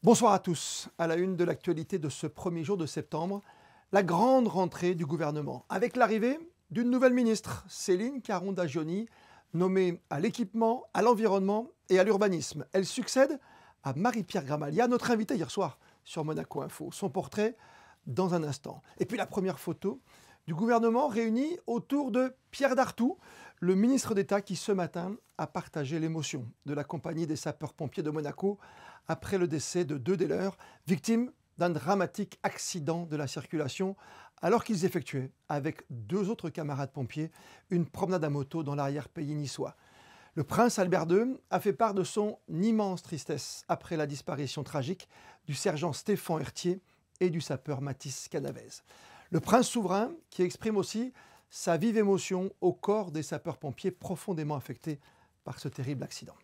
Bonsoir à tous. À la une de l'actualité de ce premier jour de septembre, la grande rentrée du gouvernement, avec l'arrivée d'une nouvelle ministre, Céline Caron-Dagioni, nommée à l'équipement, à l'environnement et à l'urbanisme. Elle succède à Marie-Pierre Gramaglia, notre invitée hier soir sur Monaco Info. Son portrait dans un instant. Et puis la première photo du gouvernement réuni autour de Pierre Dartout, le ministre d'État qui ce matin a partagé l'émotion de la compagnie des sapeurs-pompiers de Monaco après le décès de deux des leurs, victimes d'un dramatique accident de la circulation alors qu'ils effectuaient, avec deux autres camarades pompiers, une promenade à moto dans l'arrière-pays niçois. Le prince Albert II a fait part de son immense tristesse après la disparition tragique du sergent Stéphane Hertier et du sapeur Mathis Canavez. Le prince souverain qui exprime aussi sa vive émotion au corps des sapeurs-pompiers profondément affectés par ce terrible accident.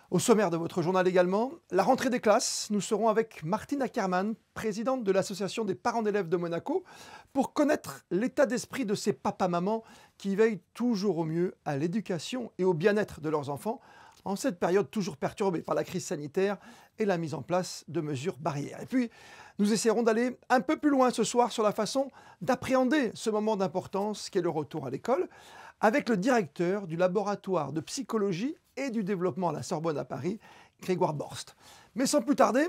Au sommaire de votre journal également, la rentrée des classes. Nous serons avec Martine Ackermann, présidente de l'association des parents d'élèves de Monaco, pour connaître l'état d'esprit de ces papas-mamans qui veillent toujours au mieux à l'éducation et au bien-être de leurs enfants en cette période toujours perturbée par la crise sanitaire et la mise en place de mesures barrières. Et puis, nous essaierons d'aller un peu plus loin ce soir sur la façon d'appréhender ce moment d'importance qu'est le retour à l'école, avec le directeur du laboratoire de psychologie et du développement à la Sorbonne à Paris, Grégoire Borst. Mais sans plus tarder,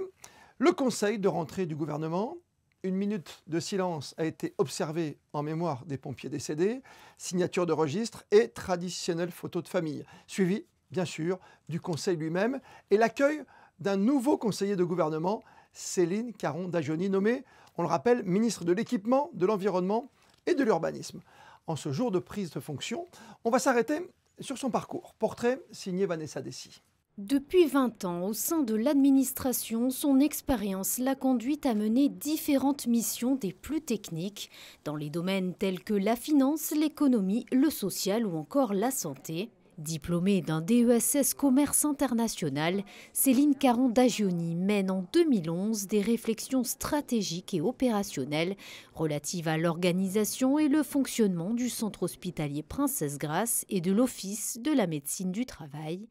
le conseil de rentrée du gouvernement. Une minute de silence a été observée en mémoire des pompiers décédés, signature de registre et traditionnelle photo de famille, suivi bien sûr du conseil lui-même et l'accueil d'un nouveau conseiller de gouvernement, Céline Caron-Dagioni, nommée, on le rappelle, ministre de l'Équipement, de l'Environnement et de l'Urbanisme. En ce jour de prise de fonction, on va s'arrêter sur son parcours. Portrait signé Vanessa Dessy. Depuis 20 ans, au sein de l'administration, son expérience l'a conduite à mener différentes missions des plus techniques dans les domaines tels que la finance, l'économie, le social ou encore la santé. Diplômée d'un DESS Commerce International, Céline Caron-Dagioni mène en 2011 des réflexions stratégiques et opérationnelles relatives à l'organisation et le fonctionnement du centre hospitalier Princesse Grace et de l'Office de la médecine du travail.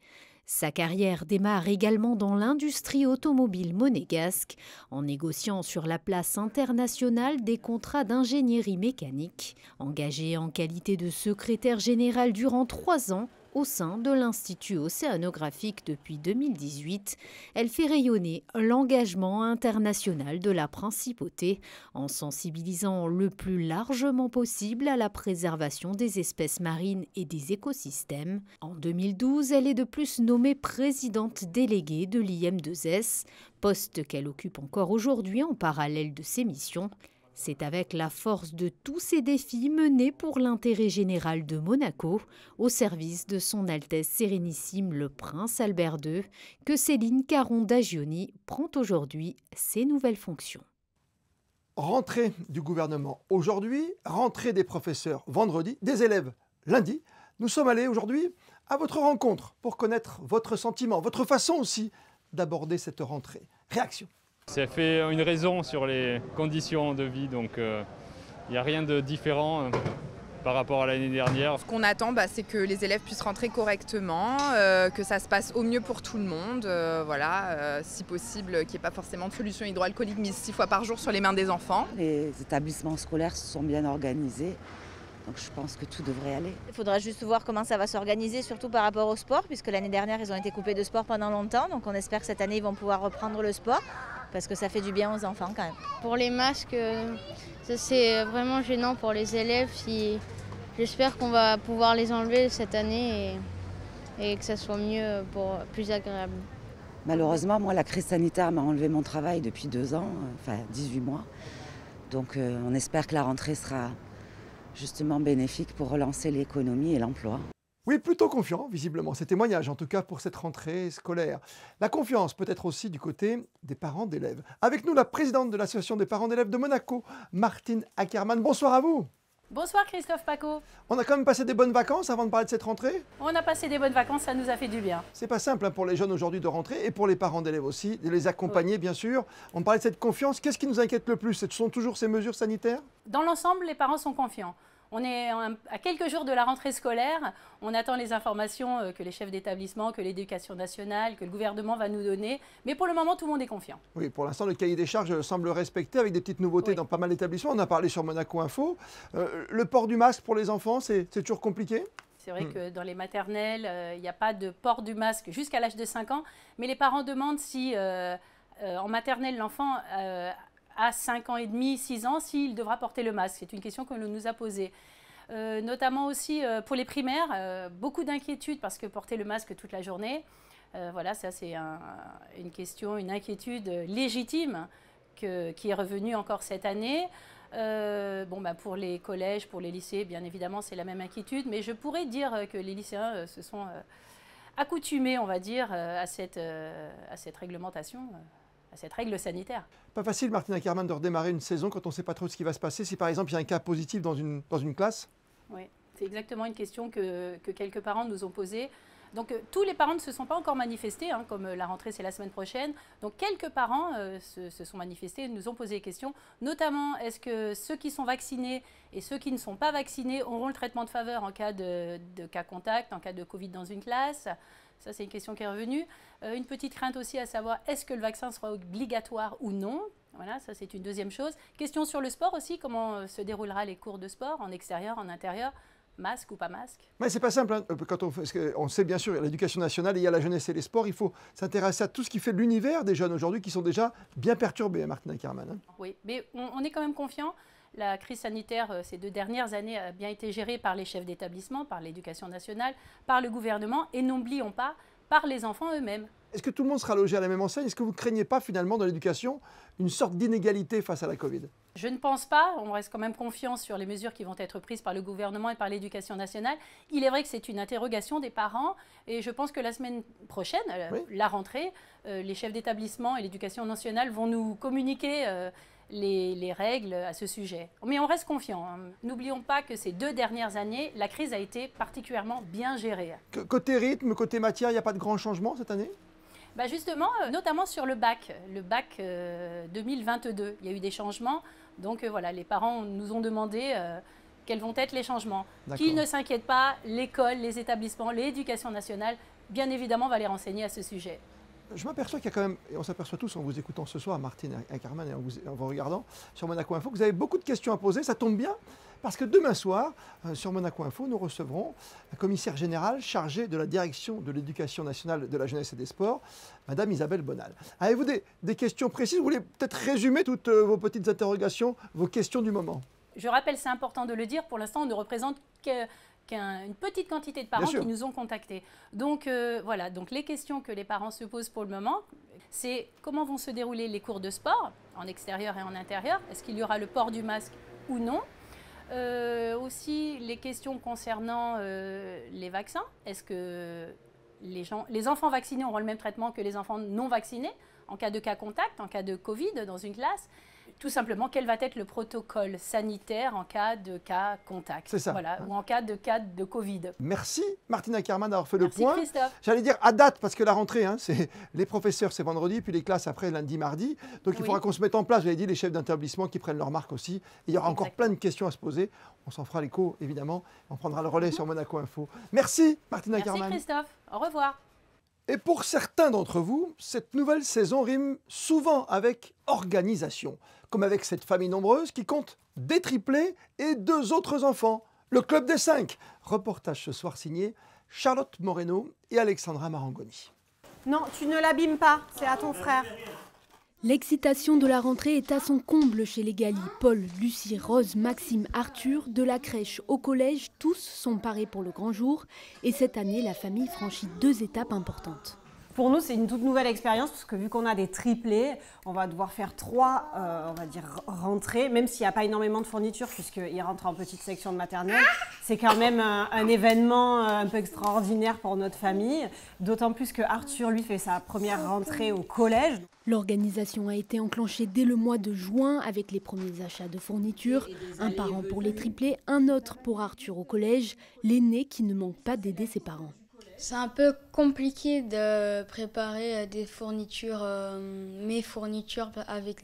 Sa carrière démarre également dans l'industrie automobile monégasque, en négociant sur la place internationale des contrats d'ingénierie mécanique. Engagée en qualité de secrétaire générale durant 3 ans, au sein de l'Institut océanographique depuis 2018, elle fait rayonner l'engagement international de la principauté en sensibilisant le plus largement possible à la préservation des espèces marines et des écosystèmes. En 2012, elle est de plus nommée présidente déléguée de l'IM2S, poste qu'elle occupe encore aujourd'hui en parallèle de ses missions. C'est avec la force de tous ces défis menés pour l'intérêt général de Monaco, au service de son Altesse Sérénissime le Prince Albert II, que Céline Caron-Dagioni prend aujourd'hui ses nouvelles fonctions. Rentrée du gouvernement aujourd'hui, rentrée des professeurs vendredi, des élèves lundi. Nous sommes allés aujourd'hui à votre rencontre pour connaître votre sentiment, votre façon aussi d'aborder cette rentrée. Réaction. Ça fait une raison sur les conditions de vie, donc il n'y a rien de différent par rapport à l'année dernière. Ce qu'on attend, c'est que les élèves puissent rentrer correctement, que ça se passe au mieux pour tout le monde, si possible qu'il n'y ait pas forcément de solution hydroalcoolique mise 6 fois par jour sur les mains des enfants. Les établissements scolaires se sont bien organisés. Donc je pense que tout devrait aller. Il faudra juste voir comment ça va s'organiser, surtout par rapport au sport, puisque l'année dernière, ils ont été coupés de sport pendant longtemps. Donc on espère que cette année, ils vont pouvoir reprendre le sport, parce que ça fait du bien aux enfants quand même. Pour les masques, c'est vraiment gênant pour les élèves. J'espère qu'on va pouvoir les enlever cette année et que ça soit mieux, plus agréable. Malheureusement, moi, la crise sanitaire m'a enlevé mon travail depuis 2 ans, 18 mois. Donc on espère que la rentrée sera justement bénéfique pour relancer l'économie et l'emploi. Oui, plutôt confiant, visiblement, ces témoignages, en tout cas pour cette rentrée scolaire. La confiance peut être aussi du côté des parents d'élèves. Avec nous, la présidente de l'association des parents d'élèves de Monaco, Martine Ackermann. Bonsoir à vous. Bonsoir Christophe Paco. On a quand même passé des bonnes vacances avant de parler de cette rentrée? On a passé des bonnes vacances, ça nous a fait du bien. C'est pas simple pour les jeunes aujourd'hui de rentrer et pour les parents d'élèves aussi, de les accompagner bien sûr. On parlait de cette confiance. Qu'est-ce qui nous inquiète le plus? Ce sont toujours ces mesures sanitaires? Dans l'ensemble, les parents sont confiants. On est à quelques jours de la rentrée scolaire. On attend les informations que les chefs d'établissement, que l'Éducation nationale, que le gouvernement va nous donner. Mais pour le moment, tout le monde est confiant. Oui, pour l'instant, le cahier des charges semble respecté avec des petites nouveautés dans pas mal d'établissements. On a parlé sur Monaco Info. Le port du masque pour les enfants, c'est toujours compliqué? C'est vrai que dans les maternelles, il n'y a pas de port du masque jusqu'à l'âge de 5 ans. Mais les parents demandent si, en maternelle, l'enfant à 5 ans et demi, 6 ans, s'il devra porter le masque. C'est une question que l'on nous a posée. Notamment aussi pour les primaires, beaucoup d'inquiétudes parce que porter le masque toute la journée, voilà, ça c'est une question, une inquiétude légitime qui est revenue encore cette année. Pour les collèges, pour les lycées, bien évidemment, c'est la même inquiétude, mais je pourrais dire que les lycéens se sont accoutumés, on va dire, à cette réglementation. À cette règle sanitaire. Pas facile, Martin Ackermann, de redémarrer une saison quand on ne sait pas trop ce qui va se passer. Si par exemple il y a un cas positif dans une classe? Oui, c'est exactement une question que quelques parents nous ont posée. Donc tous les parents ne se sont pas encore manifestés, hein, comme la rentrée c'est la semaine prochaine. Donc quelques parents se sont manifestés et nous ont posé des questions. Notamment, est-ce que ceux qui sont vaccinés et ceux qui ne sont pas vaccinés auront le traitement de faveur en cas de cas contact, en cas de Covid dans une classe? Ça, c'est une question qui est revenue. Une petite crainte aussi à savoir, est-ce que le vaccin sera obligatoire ou non? Voilà, ça, c'est une deuxième chose. Question sur le sport aussi, comment se déroulera les cours de sport, en extérieur, en intérieur, masque ou pas masque? Mais c'est pas simple, hein. Quand on sait bien sûr, il y a l'éducation nationale, il y a la jeunesse et les sports, il faut s'intéresser à tout ce qui fait l'univers des jeunes aujourd'hui qui sont déjà bien perturbés, hein, Martin Ackermann. Hein. Oui, mais on est quand même confiant. La crise sanitaire, ces 2 dernières années, a bien été gérée par les chefs d'établissement, par l'éducation nationale, par le gouvernement et n'oublions pas, par les enfants eux-mêmes. Est-ce que tout le monde sera logé à la même enseigne? Est-ce que vous ne craignez pas finalement dans l'éducation une sorte d'inégalité face à la Covid? Je ne pense pas. On reste quand même confiant sur les mesures qui vont être prises par le gouvernement et par l'éducation nationale. Il est vrai que c'est une interrogation des parents et je pense que la semaine prochaine, la rentrée, les chefs d'établissement et l'éducation nationale vont nous communiquer les règles à ce sujet. Mais on reste confiant. Hein. N'oublions pas que ces 2 dernières années, la crise a été particulièrement bien gérée. Côté rythme, côté matière, il n'y a pas de grands changements cette année? Justement, notamment sur le bac 2022, il y a eu des changements. Donc voilà, les parents nous ont demandé quels vont être les changements. Qu'ils ne s'inquiètent pas, l'école, les établissements, l'éducation nationale, bien évidemment, va les renseigner à ce sujet. Je m'aperçois qu'il y a quand même, et on s'aperçoit tous en vous écoutant ce soir, Martin Ackermann, et en vous regardant sur Monaco Info, que vous avez beaucoup de questions à poser. Ça tombe bien, parce que demain soir, sur Monaco Info, nous recevrons la commissaire générale chargée de la direction de l'éducation nationale, de la jeunesse et des sports, Madame Isabelle Bonal. Avez-vous des questions précises? Vous voulez peut-être résumer toutes vos petites interrogations, vos questions du moment? Je rappelle, c'est important de le dire, pour l'instant, on ne représente qu'une petite quantité de parents qui nous ont contactés. Donc voilà, donc les questions que les parents se posent pour le moment, c'est comment vont se dérouler les cours de sport, en extérieur et en intérieur? Est-ce qu'il y aura le port du masque ou non? Aussi les questions concernant les vaccins. Est-ce que les enfants vaccinés auront le même traitement que les enfants non vaccinés en cas de cas contact, en cas de Covid dans une classe? Tout simplement, quel va être le protocole sanitaire en cas de cas contact? C'est ça. Voilà, ou en cas de Covid. Merci Martin Ackermann d'avoir fait le point. Merci Christophe. J'allais dire à date, parce que la rentrée, hein, les professeurs c'est vendredi, puis les classes après lundi, mardi. Donc il faudra qu'on se mette en place, j'avais dit, les chefs d'établissement qui prennent leur marque aussi. Et il y aura encore plein de questions à se poser. On s'en fera l'écho, évidemment. On prendra le relais sur Monaco Info. Merci Martin Ackermann. Merci Christophe. Au revoir. Et pour certains d'entre vous, cette nouvelle saison rime souvent avec organisation, comme avec cette famille nombreuse qui compte des triplés et 2 autres enfants, le Club des 5. Reportage ce soir signé Charlotte Moreno et Alexandra Marangoni. Non, tu ne l'abîmes pas, c'est à ton frère. L'excitation de la rentrée est à son comble chez les Gali. Paul, Lucie, Rose, Maxime, Arthur, de la crèche au collège, tous sont parés pour le grand jour. Et cette année, la famille franchit 2 étapes importantes. Pour nous, c'est une toute nouvelle expérience parce que vu qu'on a des triplés, on va devoir faire 3 on va dire, rentrées, même s'il n'y a pas énormément de fournitures puisqu'ils rentrent en petite section de maternelle. C'est quand même un événement un peu extraordinaire pour notre famille, d'autant plus que Arthur, lui, fait sa première rentrée au collège. L'organisation a été enclenchée dès le mois de juin avec les premiers achats de fournitures. Un parent pour les triplés, un autre pour Arthur au collège, l'aîné qui ne manque pas d'aider ses parents. C'est un peu compliqué de préparer des fournitures, mes fournitures avec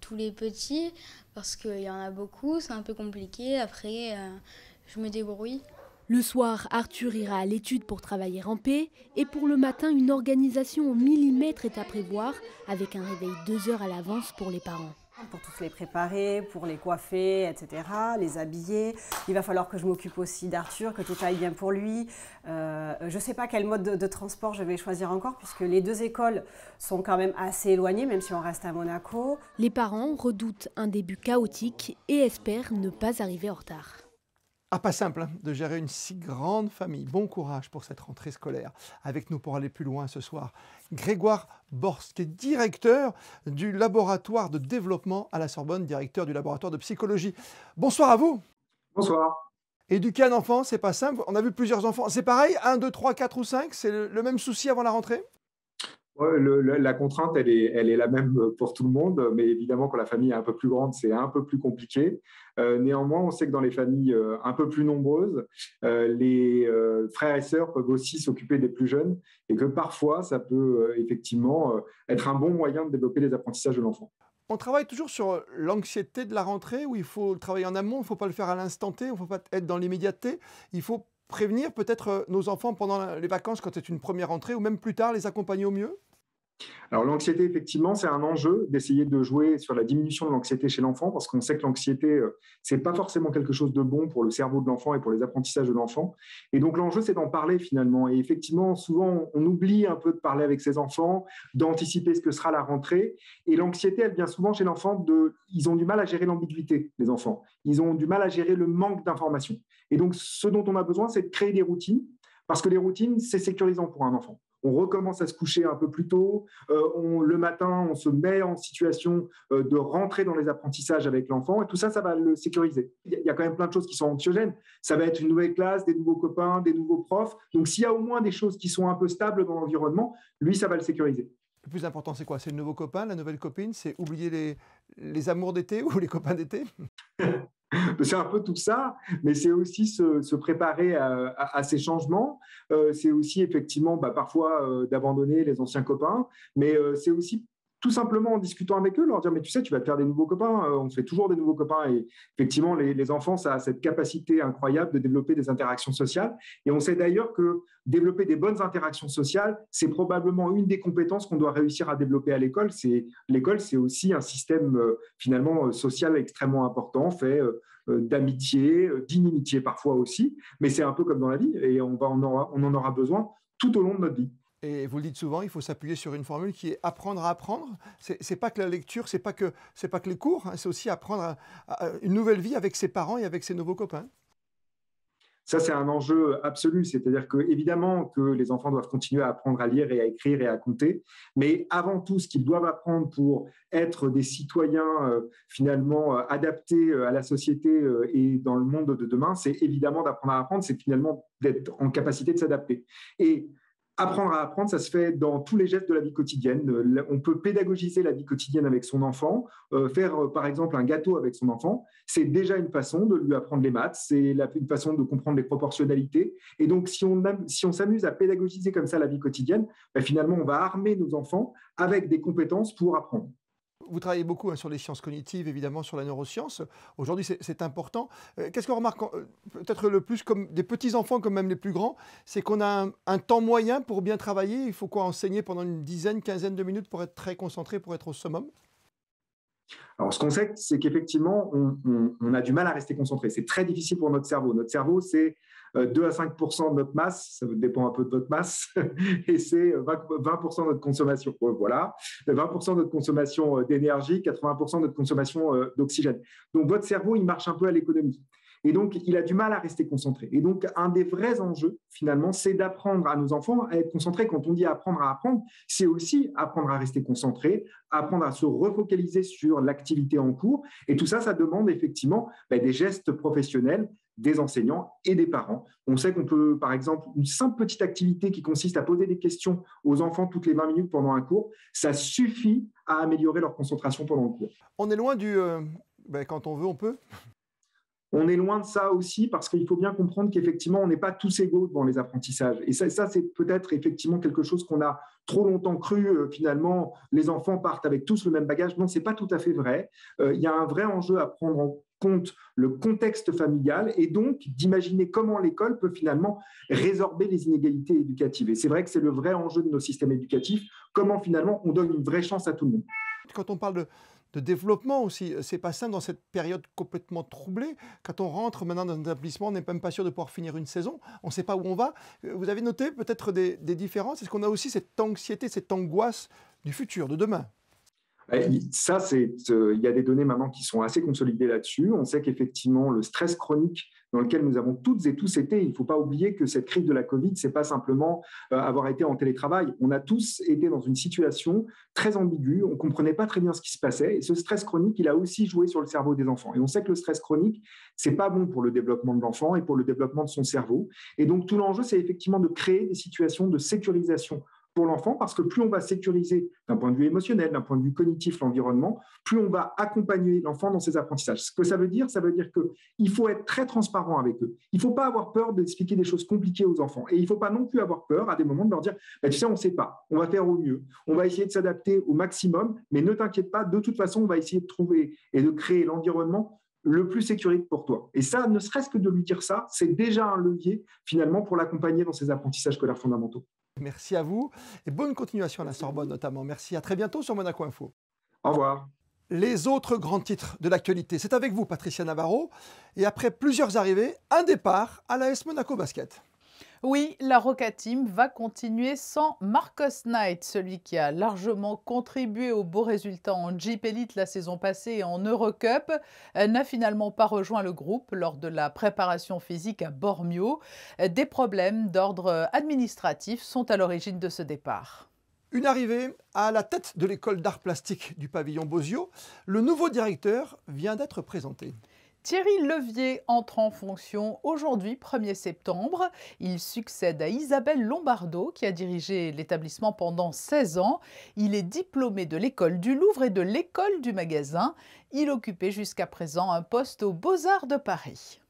tous les petits, parce qu'il y en a beaucoup, c'est un peu compliqué. Après, je me débrouille. Le soir, Arthur ira à l'étude pour travailler en paix, et pour le matin, une organisation au millimètre est à prévoir, avec un réveil 2 heures à l'avance pour les parents. Pour tous les préparer, pour les coiffer, etc., les habiller. Il va falloir que je m'occupe aussi d'Arthur, que tout aille bien pour lui. Je ne sais pas quel mode de transport je vais choisir encore, puisque les 2 écoles sont quand même assez éloignées, même si on reste à Monaco. Les parents redoutent un début chaotique et espèrent ne pas arriver en retard. Ah, pas simple de gérer une si grande famille. Bon courage pour cette rentrée scolaire. Avec nous pour aller plus loin ce soir, Grégoire Borst, qui est directeur du laboratoire de développement à la Sorbonne, directeur du laboratoire de psychologie. Bonsoir à vous. Bonsoir. Éduquer un enfant, c'est pas simple. On a vu plusieurs enfants. C'est pareil, 1, 2, 3, 4 ou 5, c'est le même souci avant la rentrée? Ouais, la contrainte, elle est la même pour tout le monde, mais évidemment, quand la famille est un peu plus grande, c'est un peu plus compliqué. Néanmoins, on sait que dans les familles un peu plus nombreuses, les frères et sœurs peuvent aussi s'occuper des plus jeunes et que parfois, ça peut effectivement être un bon moyen de développer les apprentissages de l'enfant. On travaille toujours sur l'anxiété de la rentrée, où il faut travailler en amont, il ne faut pas le faire à l'instant T, il ne faut pas être dans l'immédiateté. Il faut prévenir peut-être nos enfants pendant les vacances, quand c'est une première rentrée, ou même plus tard, les accompagner au mieux. Alors l'anxiété, effectivement, c'est un enjeu d'essayer de jouer sur la diminution de l'anxiété chez l'enfant, parce qu'on sait que l'anxiété, c'est pas forcément quelque chose de bon pour le cerveau de l'enfant et pour les apprentissages de l'enfant. Et donc l'enjeu, c'est d'en parler finalement. Et effectivement, souvent, on oublie un peu de parler avec ses enfants, d'anticiper ce que sera la rentrée. Et l'anxiété, elle vient souvent chez l'enfant ils ont du mal à gérer l'ambiguïté, les enfants. Ils ont du mal à gérer le manque d'informations. Et donc, ce dont on a besoin, c'est de créer des routines, parce que les routines, c'est sécurisant pour un enfant. On recommence à se coucher un peu plus tôt. Le matin, on se met en situation de rentrer dans les apprentissages avec l'enfant. Et tout ça, ça va le sécuriser. Il y a quand même plein de choses qui sont anxiogènes. Ça va être une nouvelle classe, des nouveaux copains, des nouveaux profs. Donc, s'il y a au moins des choses qui sont un peu stables dans l'environnement, lui, ça va le sécuriser. Le plus important, c'est quoi? C'est le nouveau copain, la nouvelle copine? C'est oublier les amours d'été ou les copains d'été? C'est un peu tout ça, mais c'est aussi se préparer à ces changements. C'est aussi effectivement parfois d'abandonner les anciens copains, mais c'est aussi tout simplement en discutant avec eux, leur dire « mais tu sais, tu vas te faire des nouveaux copains, on se fait toujours des nouveaux copains ». Et effectivement, les enfants, ça a cette capacité incroyable de développer des interactions sociales. Et on sait d'ailleurs que développer des bonnes interactions sociales, c'est probablement une des compétences qu'on doit réussir à développer à l'école. L'école, c'est aussi un système finalement social extrêmement important, fait d'amitié, d'inimitié parfois aussi, mais c'est un peu comme dans la vie et on en aura besoin tout au long de notre vie. Et vous le dites souvent, il faut s'appuyer sur une formule qui est apprendre à apprendre. C'est pas que la lecture, c'est pas que les cours, hein, c'est aussi apprendre une nouvelle vie avec ses parents et avec ses nouveaux copains. Ça, c'est un enjeu absolu. C'est-à-dire qu'évidemment que les enfants doivent continuer à apprendre à lire et à écrire et à compter. Mais avant tout, ce qu'ils doivent apprendre pour être des citoyens finalement adaptés à la société et dans le monde de demain, c'est évidemment d'apprendre à apprendre, c'est finalement d'être en capacité de s'adapter. Et apprendre à apprendre, ça se fait dans tous les gestes de la vie quotidienne. On peut pédagogiser la vie quotidienne avec son enfant, faire par exemple un gâteau avec son enfant. C'est déjà une façon de lui apprendre les maths, c'est une façon de comprendre les proportionnalités. Et donc, si on s'amuse à pédagogiser comme ça la vie quotidienne, finalement, on va armer nos enfants avec des compétences pour apprendre. Vous travaillez beaucoup sur les sciences cognitives, évidemment, sur la neuroscience. Aujourd'hui, c'est important. Qu'est-ce qu'on remarque peut-être le plus, comme des petits-enfants, comme même les plus grands, c'est qu'on a un temps moyen pour bien travailler. Il faut enseigner pendant une dizaine, quinzaine de minutes pour être très concentré, pour être au summum? Alors, ce qu'on sait, c'est qu'effectivement, on a du mal à rester concentré. C'est très difficile pour notre cerveau. Notre cerveau, c'est 2 à 5% de notre masse, ça dépend un peu de votre masse, et c'est 20% de notre consommation. Voilà, 20% de notre consommation d'énergie, 80% de notre consommation d'oxygène. Donc, votre cerveau, il marche un peu à l'économie. Et donc, il a du mal à rester concentré. Et donc, un des vrais enjeux, finalement, c'est d'apprendre à nos enfants à être concentrés. Quand on dit apprendre à apprendre, c'est aussi apprendre à rester concentré, apprendre à se refocaliser sur l'activité en cours. Et tout ça, ça demande effectivement des gestes professionnels des enseignants et des parents. On sait qu'on peut, par exemple, une simple petite activité qui consiste à poser des questions aux enfants toutes les 20 minutes pendant un cours, ça suffit à améliorer leur concentration pendant le cours. On est loin du quand on veut, on peut. On est loin de ça aussi parce qu'il faut bien comprendre qu'effectivement, on n'est pas tous égaux devant les apprentissages. Et ça c'est peut-être effectivement quelque chose qu'on a trop longtemps cru. Finalement, les enfants partent avec tous le même bagage. Non, ce n'est pas tout à fait vrai. Il y a un vrai enjeu à prendre en compte le contexte familial et donc d'imaginer comment l'école peut finalement résorber les inégalités éducatives. Et c'est vrai que c'est le vrai enjeu de nos systèmes éducatifs, comment finalement on donne une vraie chance à tout le monde. Quand on parle de développement aussi, c'est pas simple dans cette période complètement troublée. Quand on rentre maintenant dans un établissement, on n'est même pas sûr de pouvoir finir une saison, on ne sait pas où on va. Vous avez noté peut-être des différences? Est-ce qu'on a aussi cette anxiété, cette angoisse du futur, de demain? Ça, il y a des données maintenant qui sont assez consolidées là-dessus. On sait qu'effectivement, le stress chronique dans lequel nous avons toutes et tous été, il ne faut pas oublier que cette crise de la Covid, ce n'est pas simplement avoir été en télétravail. On a tous été dans une situation très ambiguë, on ne comprenait pas très bien ce qui se passait. Et ce stress chronique, il a aussi joué sur le cerveau des enfants. Et on sait que le stress chronique, ce n'est pas bon pour le développement de l'enfant et pour le développement de son cerveau. Et donc, tout l'enjeu, c'est effectivement de créer des situations de sécurisation pour l'enfant, parce que plus on va sécuriser d'un point de vue émotionnel, d'un point de vue cognitif l'environnement, plus on va accompagner l'enfant dans ses apprentissages. Ce que ça veut dire qu'il faut être très transparent avec eux. Il ne faut pas avoir peur d'expliquer des choses compliquées aux enfants. Et il ne faut pas non plus avoir peur à des moments de leur dire tu sais, on ne sait pas, on va faire au mieux, on va essayer de s'adapter au maximum, mais ne t'inquiète pas, de toute façon, on va essayer de trouver et de créer l'environnement le plus sécurisé pour toi. Et ça, ne serait-ce que de lui dire ça, c'est déjà un levier finalement pour l'accompagner dans ses apprentissages scolaires fondamentaux. Merci à vous et bonne continuation à la Sorbonne notamment. Merci, à très bientôt sur Monaco Info. Au revoir. Les autres grands titres de l'actualité, c'est avec vous Patricia Navarro. Et après plusieurs arrivées, un départ à l'AS Monaco Basket. Oui, la Roca Team va continuer sans Marcos Knight, celui qui a largement contribué aux beaux résultats en Jeep Elite la saison passée et en Eurocup, n'a finalement pas rejoint le groupe lors de la préparation physique à Bormio. Des problèmes d'ordre administratif sont à l'origine de ce départ. Une arrivée à la tête de l'école d'art plastique du pavillon Bozio. Le nouveau directeur vient d'être présenté. Thierry Levier entre en fonction aujourd'hui, 1er septembre. Il succède à Isabelle Lombardo, qui a dirigé l'établissement pendant 16 ans. Il est diplômé de l'école du Louvre et de l'école du magasin. Il occupait jusqu'à présent un poste aux Beaux-Arts de Paris.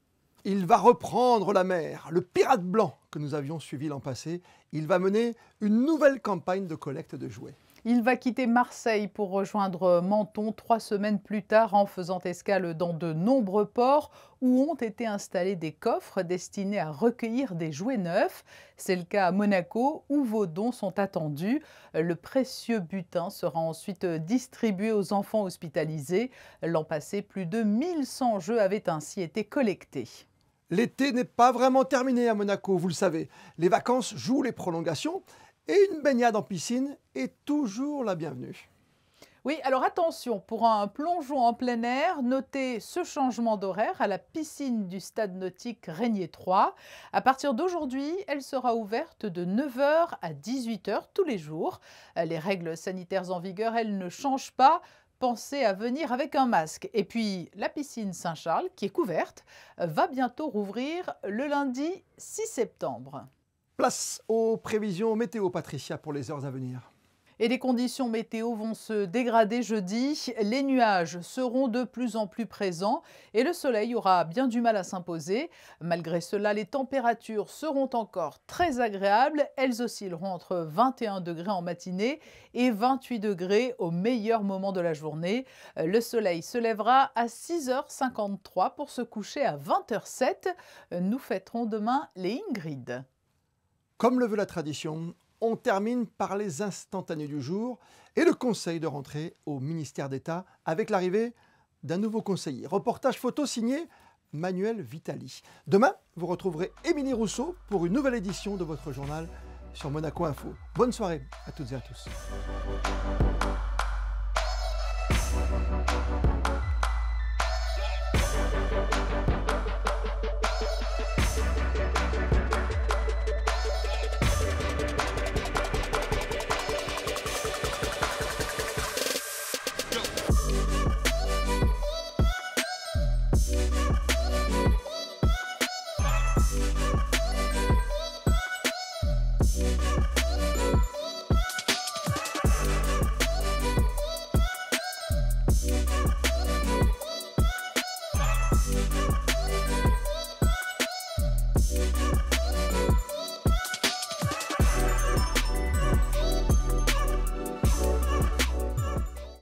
Il va reprendre la mer, le pirate blanc que nous avions suivi l'an passé. Il va mener une nouvelle campagne de collecte de jouets. Il va quitter Marseille pour rejoindre Menton 3 semaines plus tard en faisant escale dans de nombreux ports où ont été installés des coffres destinés à recueillir des jouets neufs. C'est le cas à Monaco où vos dons sont attendus. Le précieux butin sera ensuite distribué aux enfants hospitalisés. L'an passé, plus de 1100 jeux avaient ainsi été collectés. L'été n'est pas vraiment terminé à Monaco, vous le savez. Les vacances jouent les prolongations. Et une baignade en piscine est toujours la bienvenue. Oui, alors attention, pour un plongeon en plein air, notez ce changement d'horaire à la piscine du stade nautique Régnier 3. À partir d'aujourd'hui, elle sera ouverte de 9h à 18h tous les jours. Les règles sanitaires en vigueur, elles ne changent pas. Pensez à venir avec un masque. Et puis, la piscine Saint-Charles, qui est couverte, va bientôt rouvrir le lundi 6 septembre. Place aux prévisions météo, Patricia, pour les heures à venir. Et les conditions météo vont se dégrader jeudi. Les nuages seront de plus en plus présents et le soleil aura bien du mal à s'imposer. Malgré cela, les températures seront encore très agréables. Elles oscilleront entre 21 degrés en matinée et 28 degrés au meilleur moment de la journée. Le soleil se lèvera à 6h53 pour se coucher à 20h07. Nous fêterons demain les Ingrid. Comme le veut la tradition, on termine par les instantanés du jour et le conseil de rentrée au ministère d'État avec l'arrivée d'un nouveau conseiller. Reportage photo signé Manuel Vitali. Demain, vous retrouverez Émilie Rousseau pour une nouvelle édition de votre journal sur Monaco Info. Bonne soirée à toutes et à tous.